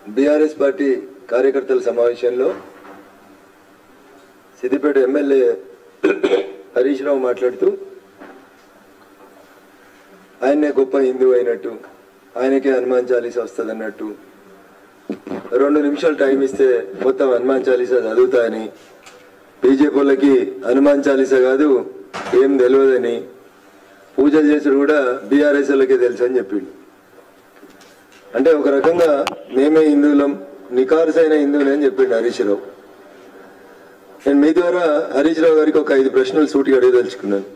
BRS party కార్యకర్తల సమావేశంలో Siddipet MLA Harish Rao మాట్లాడుతూ ఆయనే గొప్ప హిందూ అయినట్టు, ఆయనకే హనుమాన్ చాలీసా వస్తుందన్నట్టు, 2 నిమిషాలు టైం ఇస్తే మొత్తం హనుమాన్ చాలీసా చదువుతాయని, బీజేపీ వాళ్ళకి హనుమాన్ చాలీసా కాదు ఏం తెలియదని, పూజలు చేసుడు కూడా బీఆర్ఎస్ వాళ్ళకే తెలుసు అని చెప్పిండు. అంటే ఒక రకంగా మేమే హిందువులం, నికార్సైన హిందువులే అని చెప్పిండు హరీష్ రావు. నేను మీ ద్వారా హరీష్ రావు గారికి ఒక 5 ప్రశ్నలు సూటిగా అడగదలుచుకున్నాను.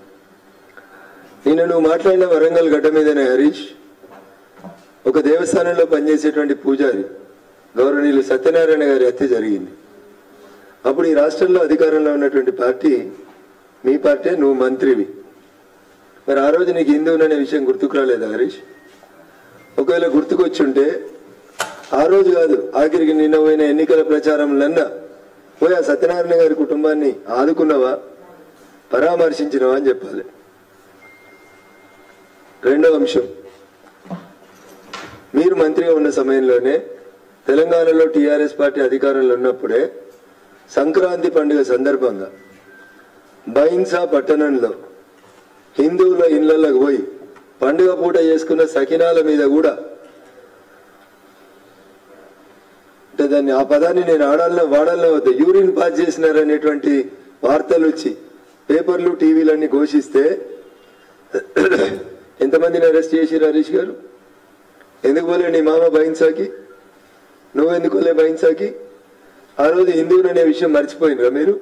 నిన్న నువ్వు మాట్లాడిన వరంగల్ గడ్డ మీదనే హరీష్, ఒక దేవస్థానంలో పనిచేసేటువంటి పూజారి గౌరవనీయులు సత్యనారాయణ గారి హత్య జరిగింది. అప్పుడు ఈ రాష్ట్రంలో అధికారంలో ఉన్నటువంటి పార్టీ మీ పార్టీ, నువ్వు మంత్రివి. మరి ఆ రోజు నీకు హిందువుననే విషయం గుర్తుకు రాలేదా హరీష్? ఒకవేళ గుర్తుకొచ్చుంటే ఆ రోజు కాదు, ఆఖరికి నిన్న పోయిన ఎన్నికల ప్రచారంలన్నా పోయి ఆ సత్యనారాయణ గారి కుటుంబాన్ని ఆదుకున్నావా, పరామర్శించినవా అని చెప్పాలి. రెండవ అంశం, మీరు మంత్రిగా ఉన్న సమయంలోనే తెలంగాణలో టీఆర్ఎస్ పార్టీ అధికారంలో ఉన్నప్పుడే సంక్రాంతి పండుగ సందర్భంగా బైన్సా పట్టణంలో హిందువుల ఇళ్లలోకి పోయి పండుగ పూట చేసుకున్న సకినాల మీద కూడా, అంటే దాన్ని ఆ పదాన్ని నేను వాడాలనే వద్ద యూరిన్ పాస్ చేసినారనేటువంటి వార్తలు వచ్చి పేపర్లు టీవీలన్నీ ఘోషిస్తే ఎంతమందిని అరెస్ట్ చేసిరు హరీష్ గారు? ఎందుకు పోలే నీ మామ బైన్సాకి? నువ్వెందుకు పోలే బైన్సాకి? ఆ రోజు హిందువులు అనే విషయం మర్చిపోయినరా మీరు?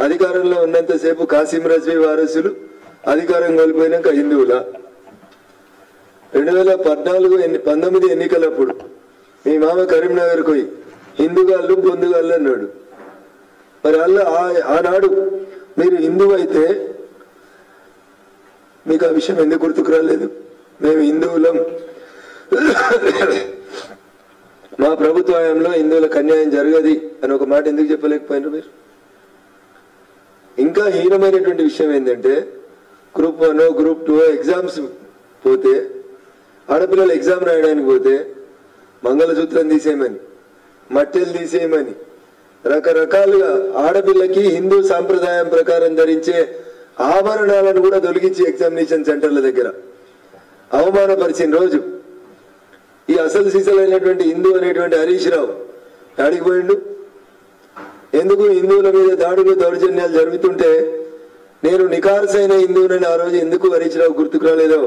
అధికారంలో ఉన్నంతసేపు కాసిం రజ్వీ వారసులు, అధికారం కోల్పోయినాక హిందువుల 2014-19 ఎన్నికలప్పుడు మీ మామ కరీంనగర్ పోయి హిందుగాళ్ళు పొందుగాళ్ళు అన్నాడు. మరి అలా ఆనాడు మీరు హిందువు అయితే మీకు ఆ విషయం ఎందుకు గుర్తుకు రాలేదు? మేము హిందువులం, మా ప్రభుత్వంలో హిందువులకు అన్యాయం జరగది అని ఒక మాట ఎందుకు చెప్పలేకపోయినారు మీరు? ఇంకా హీనమైనటువంటి విషయం ఏంటంటే, గ్రూప్ 1 గ్రూప్ 2 ఎగ్జామ్స్ పోతే, ఆడపిల్లలు ఎగ్జామ్ రాయడానికి పోతే మంగళసూత్రం తీసేయమని, మట్టెలు తీసేయమని, రకరకాలుగా ఆడపిల్లకి హిందూ సాంప్రదాయం ప్రకారం ధరించే ఆభరణాలను కూడా తొలగించి ఎగ్జామినేషన్ సెంటర్ల దగ్గర అవమానపరిచిన రోజు ఈ అసలు సిసలైనటువంటి హిందూ అనేటువంటి హరీష్ రావు అడిగిపోయిండు. ఎందుకు హిందువుల మీద దాడులు దౌర్జన్యాలు జరుగుతుంటే నేను నికార్సైన హిందువునని ఆ రోజు ఎందుకు హరీష్ రావు గుర్తుకు రాలేదో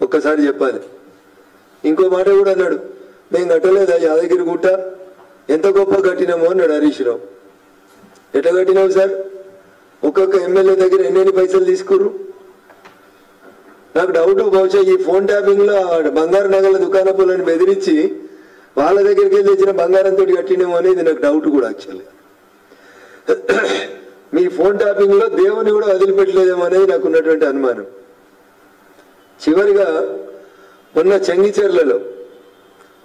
ఒక్కసారి చెప్పాలి. ఇంకో మాట కూడా అన్నాడు, మేము కట్టలేదా యాదగిరి గుట్ట, ఎంత గొప్ప కట్టినామో అన్నాడు హరీష్ రావు. ఎట్లా కట్టినావు సార్? ఒక్కొక్క ఎమ్మెల్యే దగ్గర ఎన్ని పైసలు తీసుకురు? నాకు డౌట్, బహుశా ఈ ఫోన్ ట్యాపింగ్ లో బంగారు నగల దుకాణపులను బెదిరించి వాళ్ళ దగ్గరికి వెళ్ళి తెచ్చిన బంగారంతో కట్టినేమో అనేది నాకు డౌట్ కూడా. యాక్చువల్గా మీ ఫోన్ ట్యాపింగ్ లో దేవుని కూడా వదిలిపెట్టలేదేమో అనేది నాకు ఉన్నటువంటి అనుమానం. చివరిగా మొన్న చెంగిచెర్లలో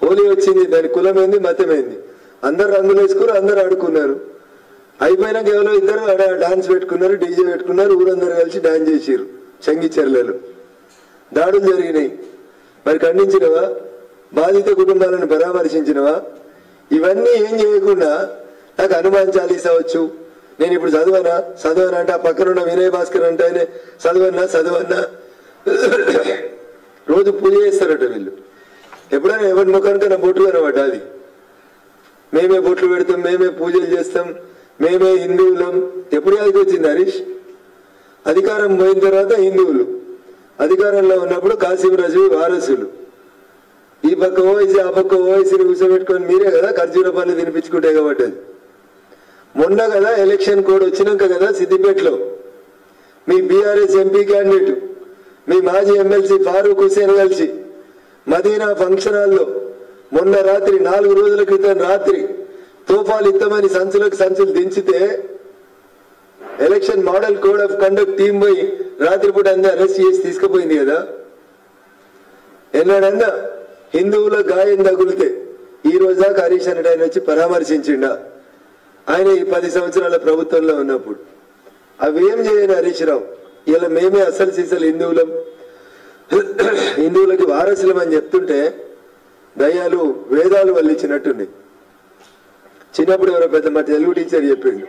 హోలీ వచ్చింది, దాని కులమైంది మతమైంది, అందరు రంగులు వేసుకున్నారు, అందరు ఆడుకున్నారు. అయిపోయినా కేవలం ఇద్దరు డాన్స్ పెట్టుకున్నారు, డీజే పెట్టుకున్నారు, ఊరందరూ కలిసి డాన్స్ చేసిరు. చెంగిచెర్లలో దాడులు జరిగినాయి. మరి ఖండించినవా? బాధిత కుటుంబాలను పరామర్శించినవా? ఇవన్నీ ఏం చేయకుండా నాకు హనుమాన్ చాలీసా వచ్చు, నేను ఇప్పుడు చదవనా అంటే ఆ పక్కన ఉన్న వినయ్ భాస్కర్ అంటే ఆయన చదవన్నా రోజు పూజ చేస్తారట వీళ్ళు. ఎప్పుడైనా ఎవరి ముఖానికైనా బొట్లు కనబడ్డా? అది మేమే బొట్లు పెడతాం, మేమే పూజలు చేస్తాం, మేమే హిందువులం, ఎప్పుడు అది వచ్చింది హరీష్? అధికారం పోయిన తర్వాత హిందువులు, అధికారంలో ఉన్నప్పుడు కాసిం రజ్వీ వారసులు, ఈ పక్క ఓవైసీ ఆ పక్క ఓవైసీని కూర్చోబెట్టుకొని మీరే కదా ఖర్జూర పనులు తినిపించుకుంటే కాబట్టి. మొన్న కదా ఎలక్షన్ కోడ్ వచ్చినాక కదా సిద్దిపేటలో మీ బీఆర్ఎస్ ఎంపీ క్యాండిడేట్, మీ మాజీ ఎమ్మెల్సీ ఫారూక్ హుసేన్ కలిసి మదీనా ఫంక్షన్ హాల్లో మొన్న రాత్రి 4 రోజుల క్రితం రాత్రి తోఫాలు ఇస్తామని సంచులు దించితే election model code of conduct team పోయి రాత్రిపూట అందరూ అరెస్ట్ చేసి తీసుకుపోయింది కదా. ఎన్నాడన్నా హిందువుల గాయం తగులితే ఈ రోజు దాకా హరీష్ అన్నట్టు ఆయన వచ్చి పరామర్శించిండా? ఆయన ఈ 10 సంవత్సరాల ప్రభుత్వంలో ఉన్నప్పుడు అవేం చేయని హరీష్ రావు ఇలా మేమే అసలు సీసలు హిందువులకి వారసులం అని చెప్తుంటే దయ్యాలు వేదాలు వల్లించినట్టుంది. చిన్నప్పుడు ఎవరో పెద్ద మా తెలుగు టీచర్ చెప్పిండు,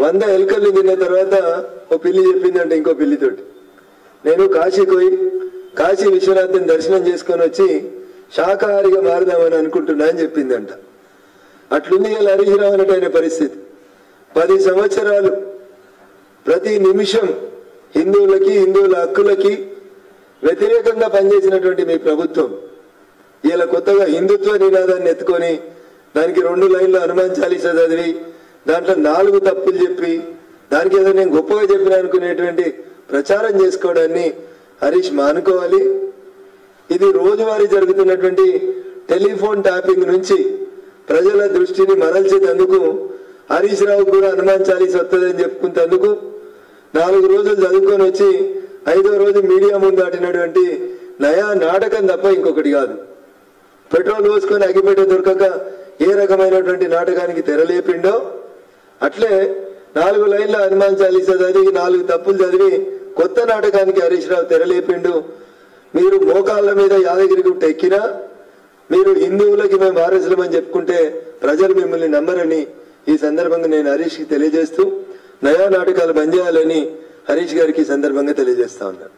100 ఎలుకల్ని తిన్న తర్వాత ఓ పిల్లి చెప్పిందంటే ఇంకో పిల్లితోటి, నేను కాశీకి పోయి కాశీ విశ్వనాథుని దర్శనం చేసుకొని వచ్చి శాకాహారిగా మారుదామని అనుకుంటున్నా అని చెప్పిందంట. అట్లుంది ఇలా హరీష్ రావు అన్నట్టు పరిస్థితి. 10 సంవత్సరాలు ప్రతి నిమిషం హిందువులకి హిందువుల హక్కులకి వ్యతిరేకంగా పనిచేసినటువంటి మీ ప్రభుత్వం ఇలా కొత్తగా హిందుత్వ నినాదాన్ని ఎత్తుకొని దానికి 2 లైన్లు హనుమాన్ చాలీసా చదివి దాంట్లో 4 తప్పులు చెప్పి దానికి ఏదో నేను గొప్పగా చెప్పిన అనుకునేటువంటి ప్రచారం చేసుకోవడాన్ని హరీష్ మానుకోవాలి. ఇది రోజువారీ జరుగుతున్నటువంటి టెలిఫోన్ ట్యాపింగ్ నుంచి ప్రజల దృష్టిని మరల్చేందుకు హరీష్ రావు కూడా హనుమాన్ చాలీసా వస్తుందని చెప్పుకున్నందుకు 4 రోజులు చదువుకొని వచ్చి 5వ రోజు మీడియా ముందు దాటినటువంటి నయా నాటకం తప్ప ఇంకొకటి కాదు. పెట్రోల్ పోసుకొని అగిపెట్ట దొరకక ఏ రకమైనటువంటి నాటకానికి తెరలేపిండో అట్లే 4 లైన్ల హనుమాన్ చాలీసా చదివి 4 తప్పులు చదివి కొత్త నాటకానికి హరీష్ రావు తెరలేపిండు. మీరు మోకాళ్ళ మీద యాదగిరి గుట్ట ఎక్కినా మీరు హిందువులకి మేము వారసులమని చెప్పుకుంటే ప్రజలు మిమ్మల్ని నమ్మరని ఈ సందర్భంగా నేను హరీష్కి తెలియజేస్తూ నయా నాటకాలు బంద్ చేయాలని హరీష్ గారికి ఈ సందర్భంగా తెలియజేస్తా ఉన్నాను.